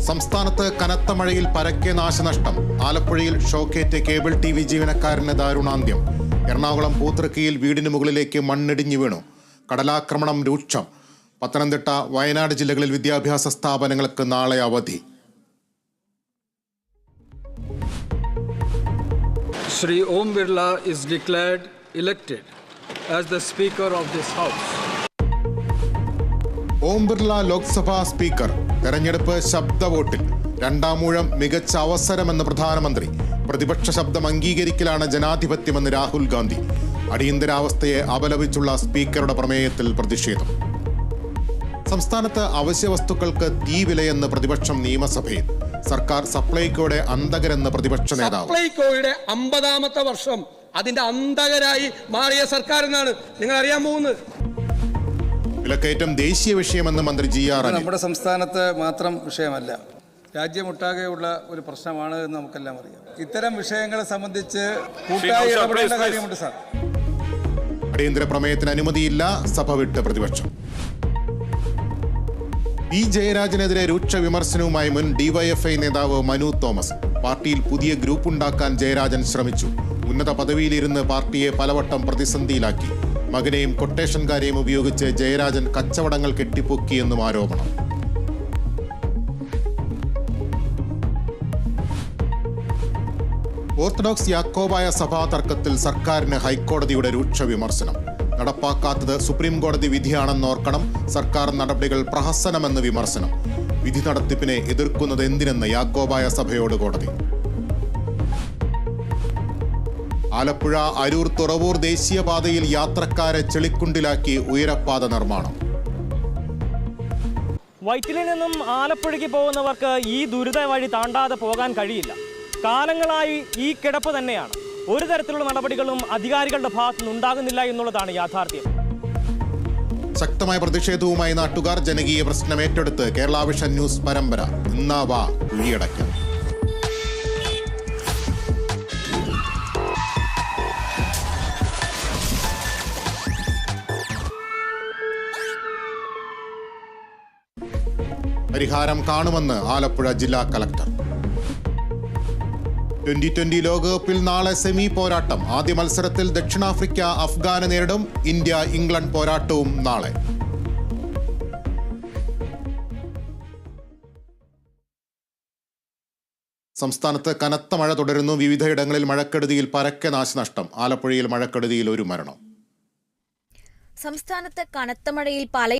സംസ്ഥാനത്ത് കനത്ത മഴയിൽ പരക്കെ നാശനഷ്ടം. ആലപ്പുഴയിൽ ഷോക്കേറ്റ് കേബിൾ TV ജീവനക്കാരന് ദാരുണാന്ത്യം. എറണാകുളം പൂത്തൃക്കയിൽ വീടിന് മുകളിലേക്ക് മണ്ണിടിഞ്ഞു വീണു. കടലാക്രമണം രൂക്ഷം. പത്തനംതിട്ട, വയനാട് ജില്ലകളിൽ വിദ്യാഭ്യാസ സ്ഥാപനങ്ങൾക്ക് നാളെ അവധി. Shri Om Birla is declared elected as the Speaker of this House. Om Birla Lok Sabha speaker. തെരഞ്ഞെടുപ്പ് ശബ്ദവോട്ടിൽ. രണ്ടാമൂഴം മികച്ച അവസരമെന്ന് പ്രധാനമന്ത്രി. പ്രതിപക്ഷ ശബ്ദം അംഗീകരിക്കലാണ് ജനാധിപത്യമെന്ന് രാഹുൽ ഗാന്ധി. അടിയന്തരാവസ്ഥയെ അപലപിച്ചുള്ള സ്പീക്കറുടെ പ്രമേയത്തിൽ പ്രതിഷേധം. സംസ്ഥാനത്ത് അവശ്യവസ്തുക്കൾക്ക് തീവിലയെന്ന് പ്രതിപക്ഷം നിയമസഭയിൽ. സർക്കാർ സപ്ലൈകോയുടെ അന്തകരെന്ന് പ്രതിപക്ഷ നേതാവ്. സപ്ലൈകോയുടെ 50ാമത്തെ വർഷം അതിന്റെ അന്തകരായി മാറിയ സർക്കാരിനാണ് നിങ്ങൾ അറിയാൻ പോകുന്നത്. വിലക്കയറ്റം ദേശീയ വിഷയമെന്ന് മന്ത്രി GR അനിൽ. നമ്മുടെ സംസ്ഥാനത്ത് മാത്രം വിഷയമല്ല, രാജ്യമൊട്ടാകെയുള്ള ഒരു പ്രശ്നമാണ് എന്ന് നമുക്കെല്ലാം അറിയാം. ഇത്തരം വിഷയങ്ങളെ സംബന്ധിച്ച് കൂട്ടായി ഇടപെടേണ്ട കാര്യമുണ്ട് സാർ. അടിയന്തര പ്രമേയത്തിന് അനുമതിയില്ല. സഭ വിട്ട് പ്രതിപക്ഷം. പി ജയരാജനെതിരെ രൂക്ഷ വിമർശനവുമായി മുൻ DYFI നേതാവ് മനു തോമസ്. പാർട്ടിയിൽ പുതിയ ഗ്രൂപ്പ് ഉണ്ടാക്കാൻ ജയരാജൻ ശ്രമിച്ചു. ഉന്നത പദവിയിലിരുന്ന് പാർട്ടിയെ പലവട്ടം പ്രതിസന്ധിയിലാക്കി. മകനെയും കൊട്ടേഷൻകാരെയും ഉപയോഗിച്ച് ജയരാജൻ കച്ചവടങ്ങൾ കെട്ടിപ്പൊക്കിയെന്നും ആരോപണം. ഓർത്തഡോക്സ് യാക്കോബായ സഭാ തർക്കത്തിൽ സർക്കാരിന് ഹൈക്കോടതിയുടെ രൂക്ഷ വിമർശനം. നടപ്പാക്കാത്തത് സുപ്രീം കോടതി വിധിയാണെന്നോർക്കണം. സർക്കാർ നടപടികൾ പ്രഹസനമെന്ന് വിമർശനം. വിധി നടത്തിപ്പിനെ എതിർക്കുന്നത് എന്തിനെന്ന് യാക്കോബായ സഭയോട് കോടതി. ആലപ്പുഴ അരൂർ തുറവൂർ ദേശീയപാതയിൽ യാത്രക്കാരെ ചെളിക്കുണ്ടിലാക്കി ഉയരപ്പാത നിർമ്മാണം. വൈറ്റിലിൽ നിന്നും ആലപ്പുഴയ്ക്ക് പോകുന്നവർക്ക് ഈ ദുരിത വഴി താണ്ടാതെ പോകാൻ കഴിയില്ല. കാലങ്ങളായി ഈ കിടപ്പ് തന്നെയാണ്. ഒരു തരത്തിലുള്ള നടപടികളും അധികാരികളുടെ ഭാഗത്തുനിന്ന് ഉണ്ടാകുന്നില്ല എന്നുള്ളതാണ് യാഥാർത്ഥ്യം. ശക്തമായ പ്രതിഷേധവുമായി നാട്ടുകാർ. ജനകീയ പ്രശ്നം ഏറ്റെടുത്ത് കേരള വിഷൻ ന്യൂസ് പരമ്പര. ഇന്നാവാ കുഴിയടയ്ക്കാം. പരിഹാരം കാണുമെന്ന് ആലപ്പുഴ ജില്ലാ കളക്ടർ. 2020 ലോകകപ്പിൽ നാളെ സെമി പോരാട്ടം. ആദ്യ മത്സരത്തിൽ ദക്ഷിണാഫ്രിക്ക അഫ്ഗാനെ നേരിടും. ഇന്ത്യ ഇംഗ്ലണ്ട് പോരാട്ടവും നാളെ. സംസ്ഥാനത്ത് കനത്ത മഴ തുടരുന്നു. വിവിധയിടങ്ങളിൽ മഴക്കെടുതിയിൽ പരക്കെ നാശനഷ്ടം. ആലപ്പുഴയിൽ മഴക്കെടുതിയിൽ 1 മരണം. സംസ്ഥാനത്ത് കനത്ത മഴയിൽ പല